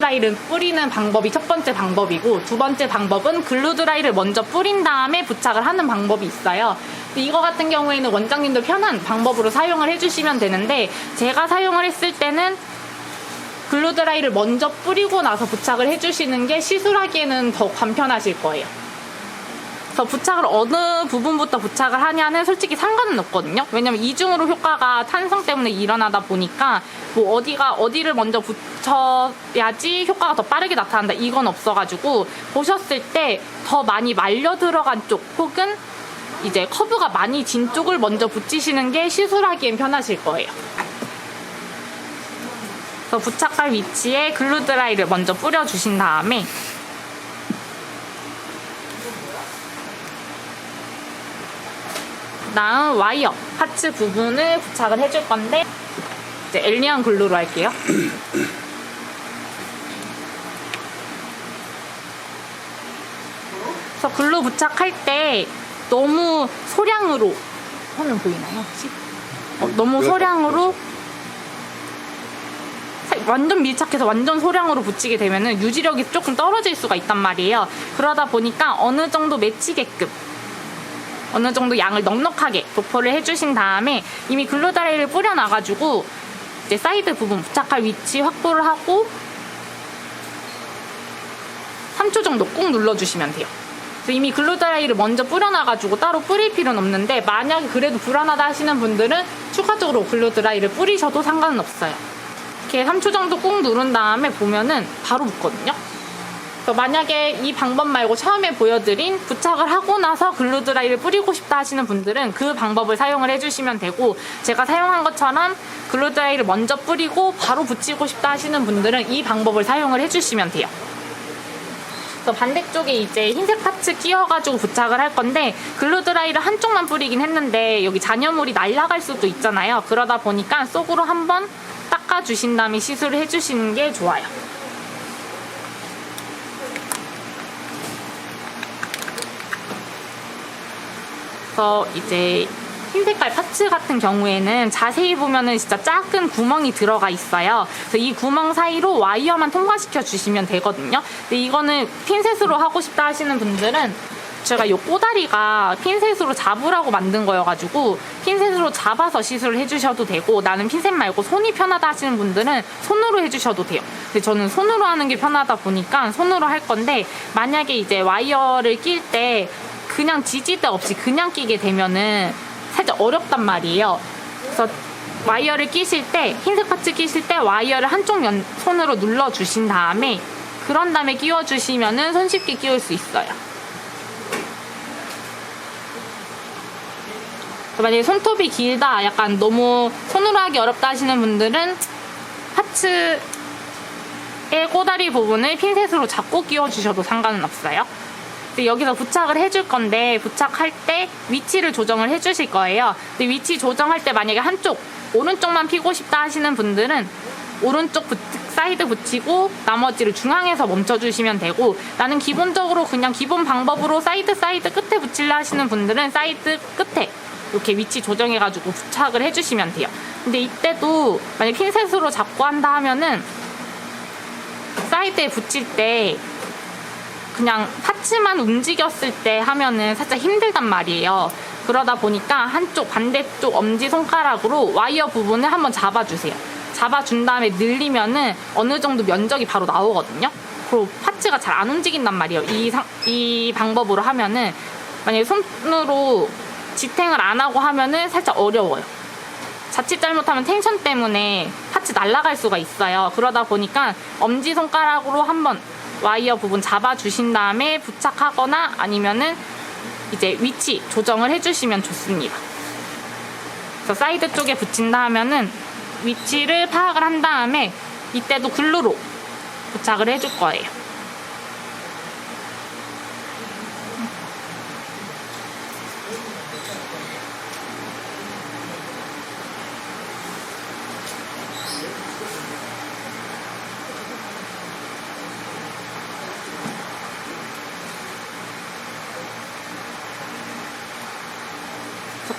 글루드라이를 뿌리는 방법이 첫 번째 방법이고, 두 번째 방법은 글루드라이를 먼저 뿌린 다음에 부착을 하는 방법이 있어요. 이거 같은 경우에는 원장님도 편한 방법으로 사용을 해주시면 되는데, 제가 사용을 했을 때는 글루드라이를 먼저 뿌리고 나서 부착을 해주시는 게 시술하기에는 더 간편하실 거예요. 그래서 부착을 어느 부분부터 부착을 하냐는 솔직히 상관은 없거든요. 왜냐면 이중으로 효과가 탄성 때문에 일어나다 보니까 뭐 어디를 먼저 붙여야지 효과가 더 빠르게 나타난다 이건 없어가지고, 보셨을 때 더 많이 말려 들어간 쪽 혹은 이제 커브가 많이 진 쪽을 먼저 붙이시는 게 시술하기엔 편하실 거예요. 그래서 부착할 위치에 글루드라이를 먼저 뿌려주신 다음에 다음 와이어 파츠 부분을 부착을 해줄 건데, 이제 엘리안 글루로 할게요. 그래서 글루 부착할 때 너무 소량으로, 화면 보이나요 혹시? 너무 소량으로, 완전 밀착해서 완전 소량으로 붙이게 되면은 유지력이 조금 떨어질 수가 있단 말이에요. 그러다 보니까 어느 정도 맺히게끔, 어느 정도 양을 넉넉하게 도포를 해주신 다음에 이미 글루드라이를 뿌려놔가지고 이제 사이드 부분 부착할 위치 확보를 하고 3초 정도 꾹 눌러주시면 돼요. 그래서 이미 글루드라이를 먼저 뿌려놔가지고 따로 뿌릴 필요는 없는데, 만약에 그래도 불안하다 하시는 분들은 추가적으로 글루드라이를 뿌리셔도 상관은 없어요. 이렇게 3초 정도 꾹 누른 다음에 보면은 바로 붙거든요. 그래서 만약에 이 방법 말고 처음에 보여드린 부착을 하고 나서 글루드라이를 뿌리고 싶다 하시는 분들은 그 방법을 사용을 해주시면 되고, 제가 사용한 것처럼 글루드라이를 먼저 뿌리고 바로 붙이고 싶다 하시는 분들은 이 방법을 사용을 해주시면 돼요. 그래서 반대쪽에 이제 흰색 파츠 끼워가지고 부착을 할 건데, 글루드라이를 한쪽만 뿌리긴 했는데 여기 잔여물이 날아갈 수도 있잖아요. 그러다 보니까 속으로 한번 닦아주신 다음에 시술을 해주시는 게 좋아요. 그래서 이제 흰 색깔 파츠 같은 경우에는 자세히 보면은 진짜 작은 구멍이 들어가 있어요. 그래서 이 구멍 사이로 와이어만 통과시켜 주시면 되거든요. 근데 이거는 핀셋으로 하고 싶다 하시는 분들은 제가 이 꼬다리가 핀셋으로 잡으라고 만든 거여가지고 핀셋으로 잡아서 시술을 해주셔도 되고, 나는 핀셋 말고 손이 편하다 하시는 분들은 손으로 해주셔도 돼요. 근데 저는 손으로 하는 게 편하다 보니까 손으로 할 건데, 만약에 이제 와이어를 낄 때 그냥 지지대 없이 그냥 끼게 되면은 살짝 어렵단 말이에요. 그래서 와이어를 끼실 때, 흰색 파츠 끼실 때 와이어를 한쪽 손으로 눌러주신 다음에, 그런 다음에 끼워주시면은 손쉽게 끼울 수 있어요. 만약에 손톱이 길다, 약간 너무 손으로 하기 어렵다 하시는 분들은 파츠의 꼬다리 부분을 핀셋으로 잡고 끼워주셔도 상관은 없어요. 여기서 부착을 해줄 건데, 부착할 때 위치를 조정을 해주실 거예요. 근데 위치 조정할 때 만약에 한쪽, 오른쪽만 피고 싶다 하시는 분들은 오른쪽 사이드 붙이고 나머지를 중앙에서 멈춰주시면 되고, 나는 기본적으로 그냥 기본 방법으로 사이드 끝에 붙일라 하시는 분들은 사이드 끝에 이렇게 위치 조정해가지고 부착을 해주시면 돼요. 근데 이때도 만약 핀셋으로 잡고 한다 하면은 사이드에 붙일 때 그냥 파츠만 움직였을 때 하면은 살짝 힘들단 말이에요. 그러다 보니까 한쪽 반대쪽 엄지손가락으로 와이어 부분을 한번 잡아주세요. 잡아준 다음에 늘리면은 어느 정도 면적이 바로 나오거든요. 그리고 파츠가 잘 안 움직인단 말이에요. 이 방법으로 하면은, 만약에 손으로 지탱을 안 하고 하면은 살짝 어려워요. 자칫 잘못하면 텐션 때문에 파츠 날아갈 수가 있어요. 그러다 보니까 엄지손가락으로 한번 와이어 부분 잡아주신 다음에 부착하거나 아니면은 이제 위치 조정을 해주시면 좋습니다. 그래서 사이드 쪽에 붙인다 하면은 위치를 파악을 한 다음에 이때도 글루로 부착을 해줄 거예요.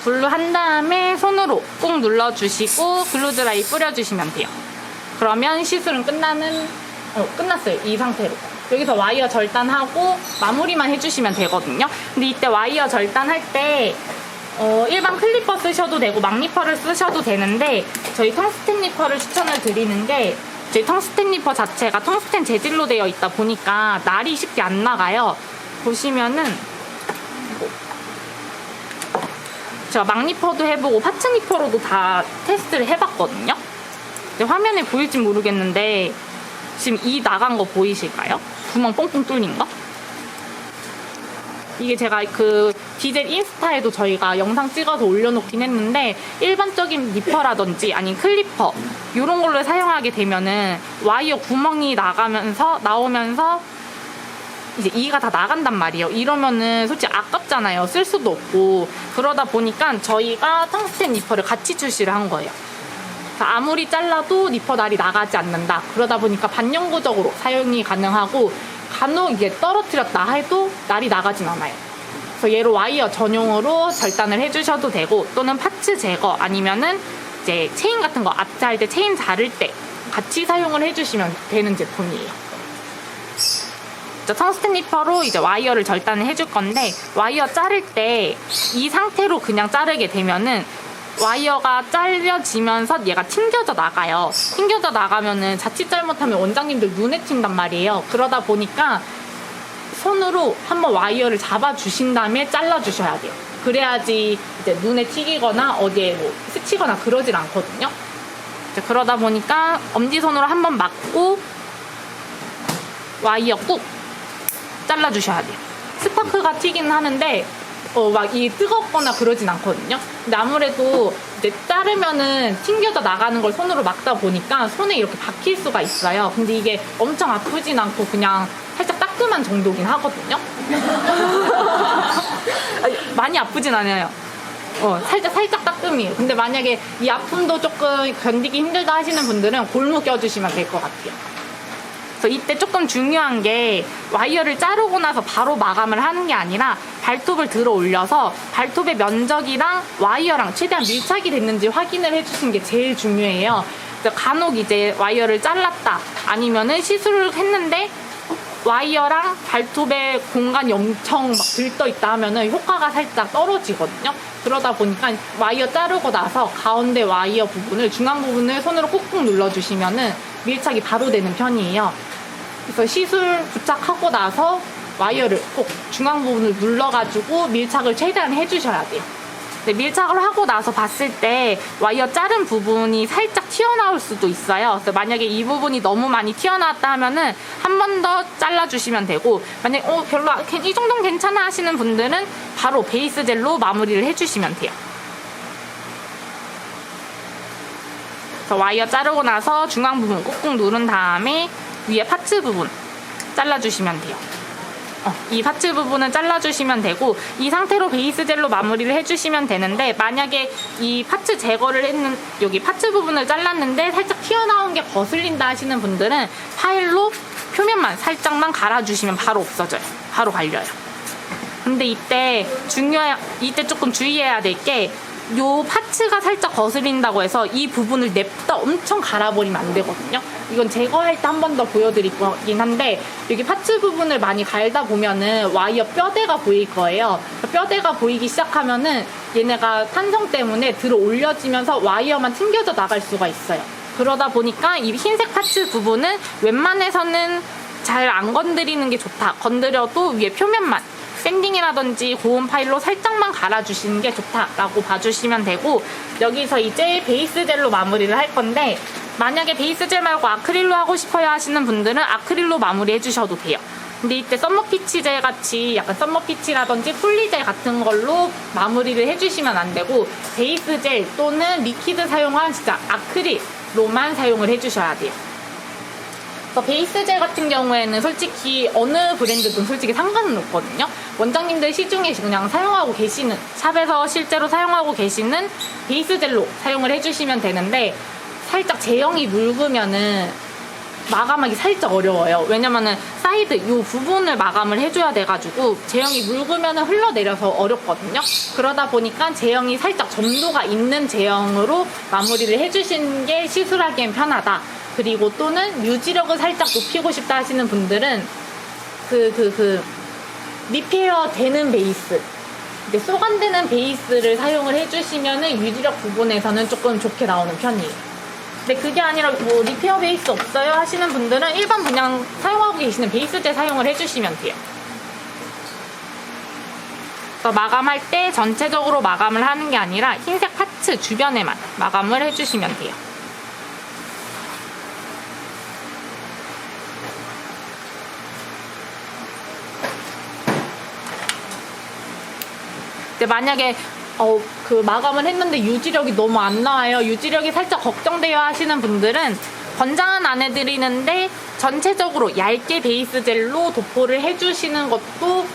글루 한 다음에 손으로 꾹 눌러주시고 글루드라이 뿌려주시면 돼요. 그러면 시술은 끝나는 끝났어요. 이 상태로. 여기서 와이어 절단하고 마무리만 해주시면 되거든요. 근데 이때 와이어 절단할 때 일반 클리퍼 쓰셔도 되고 막니퍼를 쓰셔도 되는데 저희 텅스텐 니퍼를 추천을 드리는 게 저희 텅스텐 니퍼 자체가 텅스텐 재질로 되어 있다 보니까 날이 쉽게 안 나가요. 보시면은 제가 막니퍼도 해보고 파츠 니퍼로도 다 테스트를 해봤거든요. 근데 화면에 보일진 모르겠는데 지금 이 나간 거 보이실까요? 구멍 뽕뽕 뚫린 거? 이게 제가 그 디젤 인스타에도 저희가 영상 찍어서 올려놓긴 했는데 일반적인 니퍼라든지 아니면 클리퍼 이런 걸로 사용하게 되면은 와이어 구멍이 나오면서 이제 이가 다 나간단 말이에요. 이러면은 솔직히 아깝잖아요. 쓸 수도 없고. 그러다 보니까 저희가 텅스텐 니퍼를 같이 출시를 한 거예요. 아무리 잘라도 니퍼 날이 나가지 않는다. 그러다 보니까 반영구적으로 사용이 가능하고 간혹 이게 떨어뜨렸다 해도 날이 나가진 않아요. 그래서 얘로 와이어 전용으로 절단을 해주셔도 되고 또는 파츠 제거 아니면은 이제 체인 같은 거 앞자를 때 체인 자를 때 같이 사용을 해주시면 되는 제품이에요. 텅스텐 니퍼로 이제 와이어를 절단을 해줄 건데 와이어 자를 때 이 상태로 그냥 자르게 되면은 와이어가 잘려지면서 얘가 튕겨져 나가요. 튕겨져 나가면은 자칫 잘못하면 원장님들 눈에 튄단 말이에요. 그러다 보니까 손으로 한번 와이어를 잡아주신 다음에 잘라주셔야 돼요. 그래야지 이제 눈에 튀기거나 어디에 뭐 스치거나 그러질 않거든요. 이제 그러다 보니까 엄지손으로 한번 막고 와이어 꾹 잘라주셔야 돼요. 스파크가 튀기는 하는데 막 이 뜨겁거나 그러진 않거든요. 근데 아무래도 이제 자르면은 튕겨져 나가는 걸 손으로 막다 보니까 손에 이렇게 박힐 수가 있어요. 근데 이게 엄청 아프진 않고 그냥 살짝 따끔한 정도긴 하거든요. 많이 아프진 않아요. 살짝 따끔이에요. 근데 만약에 이 아픔도 조금 견디기 힘들다 하시는 분들은 골무 껴주시면 될 것 같아요. 그래서 이때 조금 중요한 게 와이어를 자르고 나서 바로 마감을 하는 게 아니라 발톱을 들어 올려서 발톱의 면적이랑 와이어랑 최대한 밀착이 됐는지 확인을 해주시는 게 제일 중요해요. 간혹 이제 와이어를 잘랐다 아니면은 시술을 했는데 와이어랑 발톱의 공간이 엄청 막 들떠 있다 하면은 효과가 살짝 떨어지거든요. 그러다 보니까 와이어 자르고 나서 가운데 와이어 부분을 중앙 부분을 손으로 꾹꾹 눌러주시면은 밀착이 바로 되는 편이에요. 그래서 시술 부착하고 나서 와이어를 꼭 중앙 부분을 눌러가지고 밀착을 최대한 해주셔야 돼요. 근데 밀착을 하고 나서 봤을 때 와이어 자른 부분이 살짝 튀어나올 수도 있어요. 그래서 만약에 이 부분이 너무 많이 튀어나왔다 하면은 한 번 더 잘라주시면 되고 만약에 별로 이 정도는 괜찮아 하시는 분들은 바로 베이스 젤로 마무리를 해주시면 돼요. 그래서 와이어 자르고 나서 중앙 부분 꾹꾹 누른 다음에 위에 파츠 부분 잘라주시면 돼요. 이 파츠 부분은 잘라주시면 되고 이 상태로 베이스 젤로 마무리를 해주시면 되는데 만약에 이 파츠 제거를 했는 여기 파츠 부분을 잘랐는데 살짝 튀어나온 게 거슬린다 하시는 분들은 파일로 표면만 살짝만 갈아주시면 바로 없어져요. 바로 갈려요. 근데 이때 조금 주의해야 될 게 요 파츠가 살짝 거슬린다고 해서 이 부분을 냅다 엄청 갈아버리면 안 되거든요. 이건 제거할 때 한 번 더 보여드릴 거긴 한데 여기 파츠 부분을 많이 갈다 보면은 와이어 뼈대가 보일 거예요. 뼈대가 보이기 시작하면은 얘네가 탄성 때문에 들어 올려지면서 와이어만 튕겨져 나갈 수가 있어요. 그러다 보니까 이 흰색 파츠 부분은 웬만해서는 잘 안 건드리는 게 좋다. 건드려도 위에 표면만 샌딩이라든지 고온 파일로 살짝만 갈아주시는 게 좋다라고 봐주시면 되고 여기서 이제 베이스 젤로 마무리를 할 건데 만약에 베이스 젤 말고 아크릴로 하고 싶어요 하시는 분들은 아크릴로 마무리 해주셔도 돼요. 근데 이때 썸머피치 젤 같이 약간 썸머피치라든지 폴리젤 같은 걸로 마무리를 해주시면 안 되고 베이스 젤 또는 리퀴드 사용한 진짜 아크릴로만 사용을 해주셔야 돼요. 베이스 젤 같은 경우에는 솔직히 어느 브랜드든 솔직히 상관은 없거든요. 원장님들 시중에 그냥 사용하고 계시는 샵에서 실제로 사용하고 계시는 베이스 젤로 사용을 해주시면 되는데 살짝 제형이 묽으면은 마감하기 살짝 어려워요. 왜냐면은 사이드 이 부분을 마감을 해줘야 돼가지고 제형이 묽으면은 흘러내려서 어렵거든요. 그러다 보니까 제형이 살짝 점도가 있는 제형으로 마무리를 해주시는 게 시술하기엔 편하다. 그리고 또는 유지력을 살짝 높이고 싶다 하시는 분들은 리페어 되는 베이스, 이제 쏘간되는 베이스를 사용을 해주시면은 유지력 부분에서는 조금 좋게 나오는 편이에요. 근데 그게 아니라 뭐 리페어 베이스 없어요 하시는 분들은 일반 그냥 사용하고 계시는 베이스제 사용을 해주시면 돼요. 그래서 마감할 때 전체적으로 마감을 하는 게 아니라 흰색 파츠 주변에만 마감을 해주시면 돼요. 근데 만약에 마감을 했는데 유지력이 너무 안 나와요, 유지력이 살짝 걱정돼요 하시는 분들은 권장은 안 해드리는데 전체적으로 얇게 베이스 젤로 도포를 해주시는 것도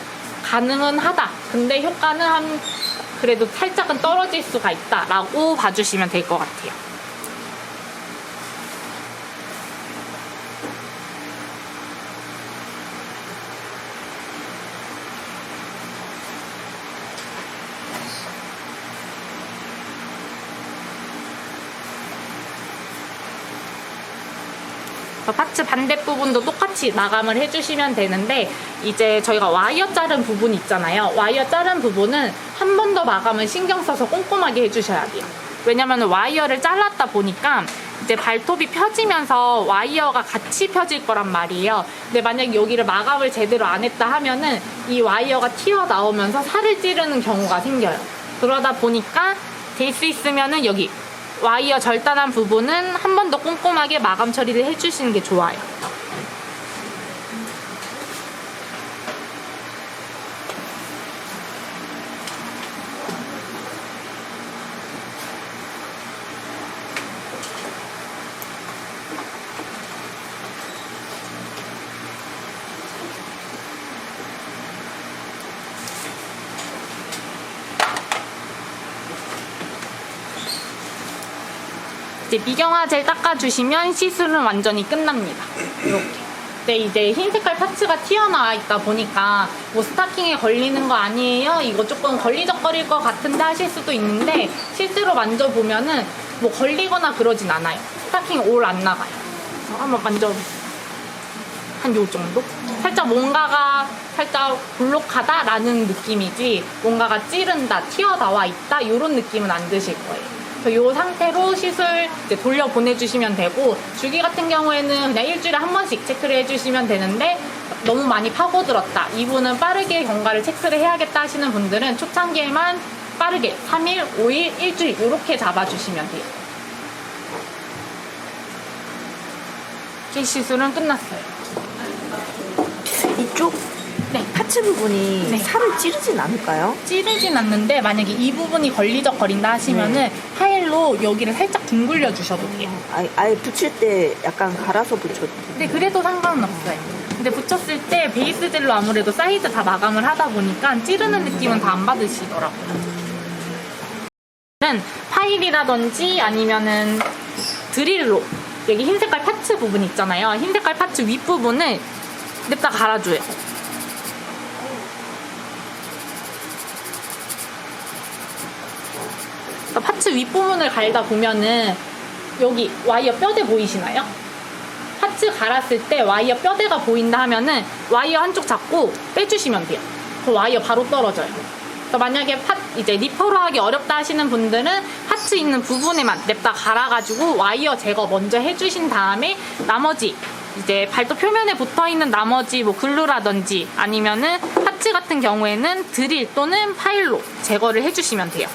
가능은 하다. 근데 효과는 그래도 살짝은 떨어질 수가 있다 라고 봐주시면 될 것 같아요. 파츠 반대부분도 똑같이 마감을 해주시면 되는데, 이제 저희가 와이어 자른 부분 있잖아요. 와이어 자른 부분은 한 번 더 마감을 신경 써서 꼼꼼하게 해주셔야 돼요. 왜냐면 와이어를 잘랐다 보니까 이제 발톱이 펴지면서 와이어가 같이 펴질 거란 말이에요. 근데 만약에 여기를 마감을 제대로 안 했다 하면은 이 와이어가 튀어나오면서 살을 찌르는 경우가 생겨요. 그러다 보니까 될 수 있으면은 여기 와이어 절단한 부분은 한 번 더 꼼꼼하게 마감 처리를 해주시는 게 좋아요. 이제 미경화 젤 닦아주시면 시술은 완전히 끝납니다. 이렇게. 근데 이제 흰 색깔 파츠가 튀어나와 있다 보니까 뭐 스타킹에 걸리는 거 아니에요? 이거 조금 걸리적거릴 것 같은데 하실 수도 있는데, 실제로 만져보면은 뭐 걸리거나 그러진 않아요. 스타킹 올 안 나가요. 한번 만져보세요. 한 요 정도? 살짝 뭔가가 살짝 볼록하다라는 느낌이지 뭔가가 찌른다, 튀어나와 있다 이런 느낌은 안 드실 거예요. 이 상태로 시술 이제 돌려 보내주시면 되고, 주기 같은 경우에는 그냥 일주일에 한 번씩 체크를 해주시면 되는데, 너무 많이 파고들었다, 이분은 빠르게 경과를 체크를 해야겠다 하시는 분들은 초창기에만 빠르게 3일, 5일, 일주일 이렇게 잡아주시면 돼요. 이 시술은 끝났어요. 이쪽 네. 파츠 부분이 네. 살을 찌르진 않을까요? 찌르진 않는데, 만약에 이 부분이 걸리적거린다 하시면은 파일로 여기를 살짝 둥글려 주셔도 돼요. 아예 붙일 때 약간 갈아서 붙여도 돼요. 근데 그래도 상관은 없어요. 근데 붙였을 때 베이스 젤로 아무래도 사이드 다 마감을 하다 보니까 찌르는 느낌은 다 안 받으시더라고요. 파일이라든지 아니면은 드릴로 여기 흰 색깔 파츠 부분 있잖아요. 흰 색깔 파츠 윗부분을 냅다 갈아줘요. 파츠 윗부분을 갈다 보면은 여기 와이어 뼈대 보이시나요? 파츠 갈았을 때 와이어 뼈대가 보인다 하면은 와이어 한쪽 잡고 빼주시면 돼요. 그 와이어 바로 떨어져요. 그래서 만약에 이제 리퍼로 하기 어렵다 하시는 분들은 파츠 있는 부분에만 냅다 갈아가지고 와이어 제거 먼저 해주신 다음에 나머지 이제 발톱 표면에 붙어있는 나머지 뭐 글루라든지 아니면은 파츠 같은 경우에는 드릴 또는 파일로 제거를 해주시면 돼요.